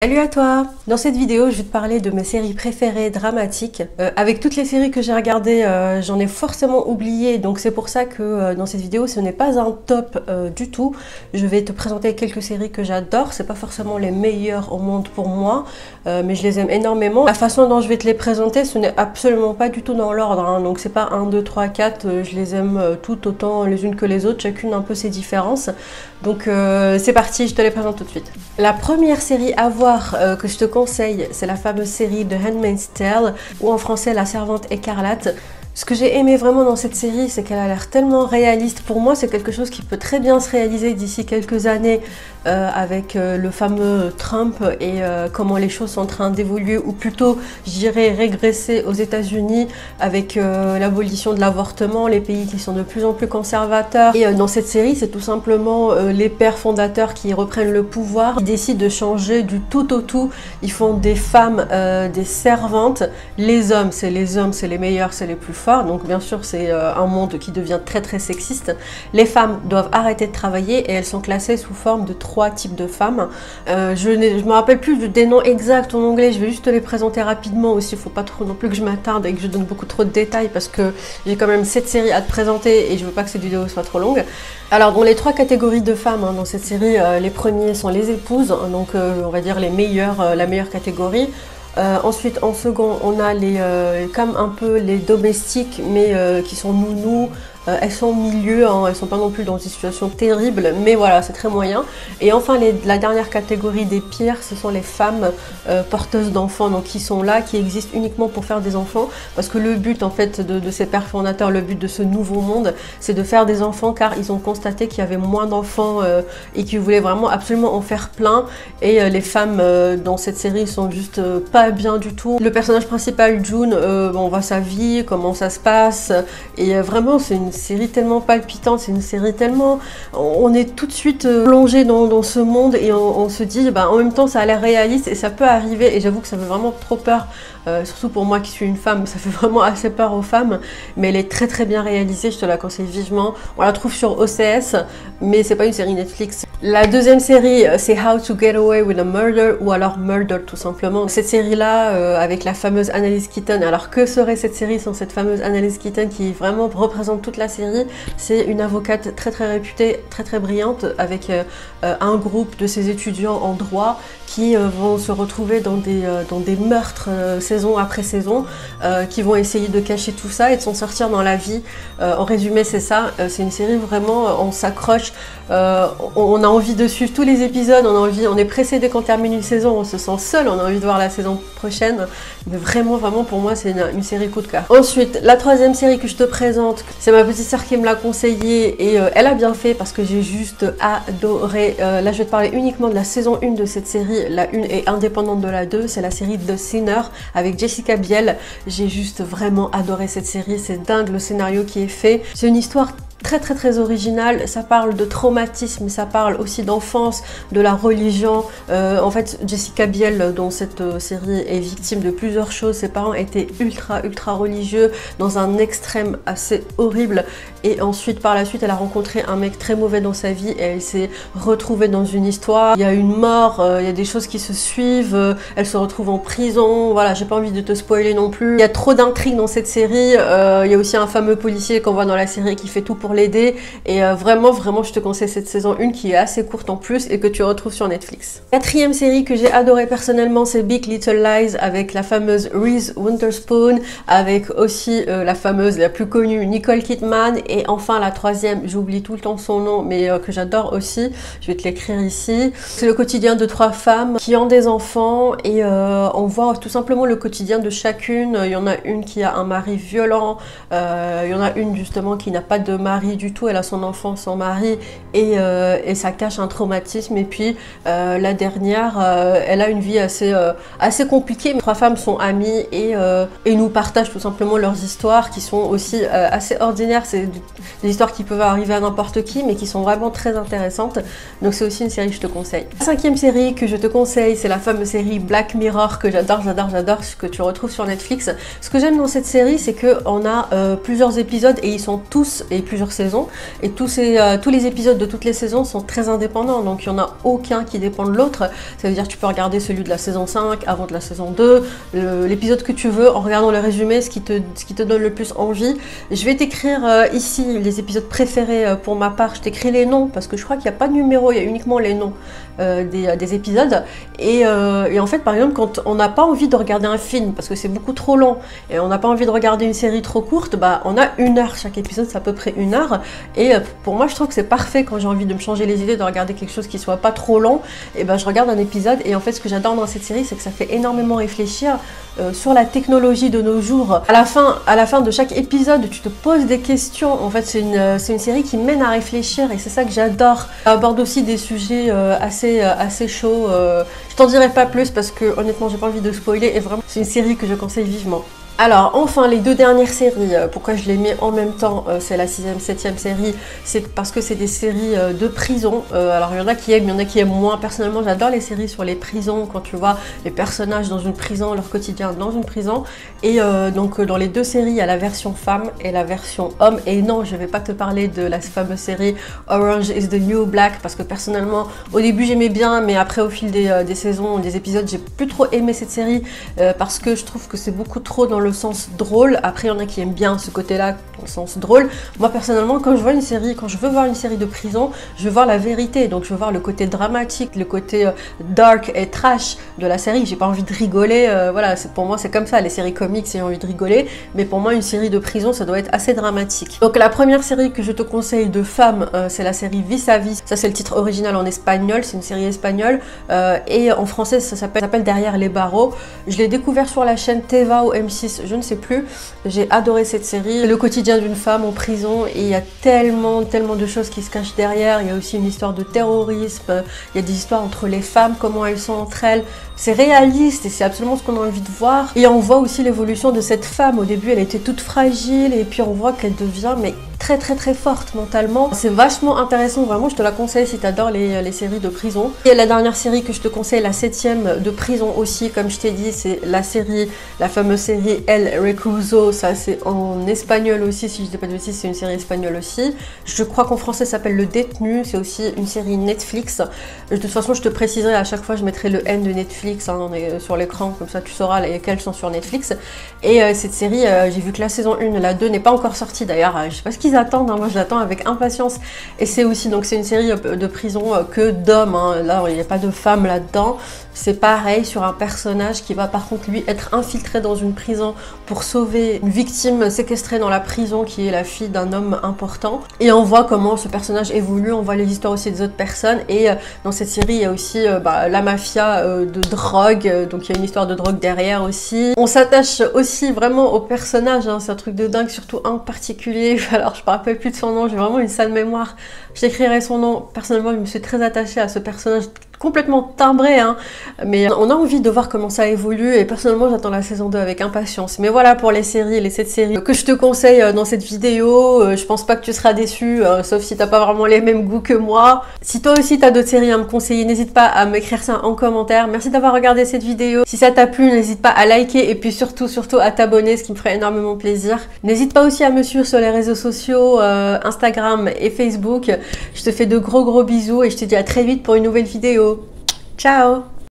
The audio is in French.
Salut à toi! Dans cette vidéo, je vais te parler de mes séries préférées dramatiques. Avec toutes les séries que j'ai regardées, j'en ai forcément oublié, donc c'est pour ça que dans cette vidéo, ce n'est pas un top du tout. Je vais te présenter quelques séries que j'adore, c'est pas forcément les meilleures au monde pour moi, mais je les aime énormément. La façon dont je vais te les présenter, ce n'est absolument pas du tout dans l'ordre, hein. Donc c'est pas 1, 2, 3, 4, je les aime toutes autant les unes que les autres, chacune un peu ses différences. Donc c'est parti, je te les présente tout de suite. La première série à voir que je te conseille, c'est la fameuse série de Handmaid's Tale, ou en français La Servante Écarlate. Ce que j'ai aimé vraiment dans cette série, c'est qu'elle a l'air tellement réaliste. Pour moi, c'est quelque chose qui peut très bien se réaliser d'ici quelques années avec le fameux Trump et comment les choses sont en train d'évoluer, ou plutôt, je dirais, régresser aux États-Unis avec l'abolition de l'avortement, les pays qui sont de plus en plus conservateurs. Et dans cette série, c'est tout simplement les pères fondateurs qui reprennent le pouvoir, ils décident de changer du tout au tout. Ils font des femmes des servantes. Les hommes, c'est les meilleurs, c'est les plus forts. Donc bien sûr, c'est un monde qui devient très très sexiste. Les femmes doivent arrêter de travailler et elles sont classées sous forme de 3 types de femmes. Je me rappelle plus des noms exacts en anglais, je vais juste te les présenter rapidement aussi. Il faut pas trop non plus que je m'attarde et que je donne beaucoup trop de détails parce que j'ai quand même 7 séries à te présenter et je veux pas que cette vidéo soit trop longue. Alors dans les 3 catégories de femmes dans cette série, les premiers sont les épouses, donc on va dire les meilleures, la meilleure catégorie. Ensuite, en second, on a comme un peu les domestiques, mais qui sont nounous. Elles sont au milieu, hein, elles sont pas non plus dans une situation terrible, mais voilà, c'est très moyen. Et enfin, la dernière catégorie des pires, ce sont les femmes porteuses d'enfants, donc qui sont là, qui existent uniquement pour faire des enfants, parce que le but en fait de ces pères fondateurs, le but de ce nouveau monde, c'est de faire des enfants, car ils ont constaté qu'il y avait moins d'enfants et qu'ils voulaient vraiment absolument en faire plein. Et les femmes dans cette série sont juste pas bien du tout. Le personnage principal, June, on voit sa vie, comment ça se passe, et vraiment c'est une série tellement palpitante, c'est une série tellement... On est tout de suite plongé dans ce monde et on se dit, en même temps ça a l'air réaliste et ça peut arriver, et j'avoue que ça fait vraiment trop peur, surtout pour moi qui suis une femme, ça fait vraiment assez peur aux femmes, mais elle est très très bien réalisée, je te la conseille vivement. On la trouve sur OCS, mais c'est pas une série Netflix. La deuxième série, c'est How to Get Away with a Murder, ou alors Murder tout simplement. Cette série-là, avec la fameuse Annalise Keaton. Alors que serait cette série sans cette fameuse Annalise Keaton qui vraiment représente toute la série? C'est une avocate très très réputée, très très brillante, avec un groupe de ses étudiants en droit qui vont se retrouver dans des meurtres saison après saison, qui vont essayer de cacher tout ça et de s'en sortir dans la vie. En résumé, c'est ça. C'est une série vraiment, on s'accroche, on a envie de suivre tous les épisodes, on est pressé dès qu'on termine une saison, on se sent seul, on a envie de voir la saison prochaine. Mais vraiment, vraiment, pour moi, c'est une série coup de cœur. Ensuite, la troisième série que je te présente, c'est ma petite sœur qui me l'a conseillée et elle a bien fait parce que j'ai juste adoré. Là, je vais te parler uniquement de la saison 1 de cette série. La 1 est indépendante de la 2, c'est la série The Sinner avec Jessica Biel. J'ai juste vraiment adoré cette série, c'est dingue le scénario qui est fait. C'est une histoire très très très original, ça parle de traumatisme, ça parle aussi d'enfance, de la religion. En fait, Jessica Biel dans cette série est victime de plusieurs choses. Ses parents étaient ultra religieux, dans un extrême assez horrible, et ensuite par la suite elle a rencontré un mec très mauvais dans sa vie et elle s'est retrouvée dans une histoire. Il y a une mort, il y a des choses qui se suivent, elle se retrouve en prison. Voilà, j'ai pas envie de te spoiler non plus. Il y a trop d'intrigues dans cette série. Il y a aussi un fameux policier qu'on voit dans la série qui fait tout pour l'aider, et vraiment je te conseille cette saison 1 qui est assez courte en plus et que tu retrouves sur Netflix. Quatrième série que j'ai adorée personnellement, c'est Big Little Lies avec la fameuse Reese Witherspoon, avec aussi la fameuse, la plus connue, Nicole Kidman, et enfin la troisième, j'oublie tout le temps son nom, mais que j'adore aussi, je vais te l'écrire ici. C'est le quotidien de 3 femmes qui ont des enfants, et on voit tout simplement le quotidien de chacune. Il y en a une qui a un mari violent, il y en a une justement qui n'a pas de mari du tout, elle a son enfant sans mari, et ça cache un traumatisme. Et puis la dernière, elle a une vie assez compliquée. 3 femmes sont amies et nous partagent tout simplement leurs histoires qui sont aussi assez ordinaires. C'est des histoires qui peuvent arriver à n'importe qui, mais qui sont vraiment très intéressantes. Donc c'est aussi une série que je te conseille. La 5e série que je te conseille, c'est la fameuse série Black Mirror, que j'adore, ce que tu retrouves sur Netflix. Ce que j'aime dans cette série, c'est qu'on a plusieurs épisodes et ils sont tous, et plusieurs plusieurs saisons et tous les épisodes de toutes les saisons sont très indépendants, donc il n'y en a aucun qui dépend de l'autre. Ça veut dire que tu peux regarder celui de la saison 5 avant de la saison 2, l'épisode que tu veux en regardant le résumé, ce qui te donne le plus envie. Je vais t'écrire ici les épisodes préférés pour ma part, je t'écris les noms parce que je crois qu'il n'y a pas de numéro, il y a uniquement les noms des épisodes. Et en fait, par exemple, quand on n'a pas envie de regarder un film parce que c'est beaucoup trop long et on n'a pas envie de regarder une série trop courte, bah on a 1 heure, chaque épisode c'est à peu près 1 heure. Et pour moi, je trouve que c'est parfait quand j'ai envie de me changer les idées, de regarder quelque chose qui soit pas trop long. Et ben je regarde un épisode et en fait, ce que j'adore dans cette série, c'est que ça fait énormément réfléchir sur la technologie de nos jours. À la fin de chaque épisode, tu te poses des questions. En fait, c'est une série qui mène à réfléchir et c'est ça que j'adore. Elle aborde aussi des sujets assez chauds. Je t'en dirai pas plus parce que honnêtement, j'ai pas envie de spoiler et vraiment, c'est une série que je conseille vivement. Alors enfin les 2 dernières séries, pourquoi je les mets en même temps, c'est la 6e, 7e série, c'est parce que c'est des séries de prison. Alors il y en a qui aiment, il y en a qui aiment moins. Personnellement j'adore les séries sur les prisons, quand tu vois les personnages dans une prison, leur quotidien dans une prison. Et donc dans les 2 séries, il y a la version femme et la version homme. Et non, je vais pas te parler de la fameuse série Orange is the New Black, parce que personnellement au début j'aimais bien, mais après au fil des saisons, des épisodes, j'ai plus trop aimé cette série parce que je trouve que c'est beaucoup trop dans le sens drôle. Après il y en a qui aiment bien ce côté là dans le sens drôle. Moi personnellement, quand je veux voir une série de prison, je veux voir la vérité, donc je veux voir le côté dramatique, le côté dark et trash de la série. J'ai pas envie de rigoler, voilà, pour moi c'est comme ça, les séries comiques j'ai envie de rigoler, mais pour moi une série de prison ça doit être assez dramatique. Donc la première série que je te conseille de femmes, c'est la série Vis à Vis. Ça c'est le titre original en espagnol, c'est une série espagnole et en français ça s'appelle Derrière les barreaux. Je l'ai découvert sur la chaîne Teva ou M6, je ne sais plus. J'ai adoré cette série, le quotidien d'une femme en prison, et il y a tellement de choses qui se cachent derrière. Il y a aussi une histoire de terrorisme, il y a des histoires entre les femmes, comment elles sont entre elles. C'est réaliste et c'est absolument ce qu'on a envie de voir. Et on voit aussi l'évolution de cette femme. Au début elle était toute fragile et puis on voit qu'elle devient mais très forte mentalement. C'est vachement intéressant, vraiment je te la conseille si tu adores les séries de prison. Et la dernière série que je te conseille, la 7e de prison aussi, comme je t'ai dit, c'est la fameuse série El Recluso. Ça c'est en espagnol aussi, si je dis pas de bêtises, c'est une série espagnole aussi. Je crois qu'en français ça s'appelle Le Détenu, c'est aussi une série Netflix. De toute façon je te préciserai à chaque fois, je mettrai le N de Netflix on est sur l'écran, comme ça tu sauras lesquelles sont sur Netflix. Et cette série, j'ai vu que la saison 1, la 2 n'est pas encore sortie d'ailleurs, je sais pas ce qu'ils attendent, hein. Moi je l'attends avec impatience. Et c'est aussi, donc c'est une série de prison que d'hommes, hein. Là il n'y a pas de femmes là-dedans. C'est pareil sur un personnage qui va par contre lui être infiltré dans une prison pour sauver une victime séquestrée dans la prison qui est la fille d'un homme important. Et on voit comment ce personnage évolue, on voit les histoires aussi des autres personnes. Et dans cette série il y a aussi la mafia de drogue, donc il y a une histoire de drogue derrière aussi. On s'attache aussi vraiment au personnage, hein. C'est un truc de dingue, surtout un particulier. Alors je me rappelle plus de son nom, j'ai vraiment une sale mémoire. Je t'écrirai son nom. Personnellement je me suis très attachée à ce personnage complètement timbré, hein. Mais on a envie de voir comment ça évolue et personnellement j'attends la saison 2 avec impatience. Mais voilà pour les séries, les 7 séries que je te conseille dans cette vidéo. Je pense pas que tu seras déçu, sauf si t'as pas vraiment les mêmes goûts que moi. Si toi aussi t'as d'autres séries à me conseiller, n'hésite pas à m'écrire ça en commentaire. Merci d'avoir regardé cette vidéo. Si ça t'a plu, n'hésite pas à liker et puis surtout à t'abonner, ce qui me ferait énormément plaisir. N'hésite pas aussi à me suivre sur les réseaux sociaux, Instagram et Facebook. Je te fais de gros bisous et je te dis à très vite pour une nouvelle vidéo. Ciao!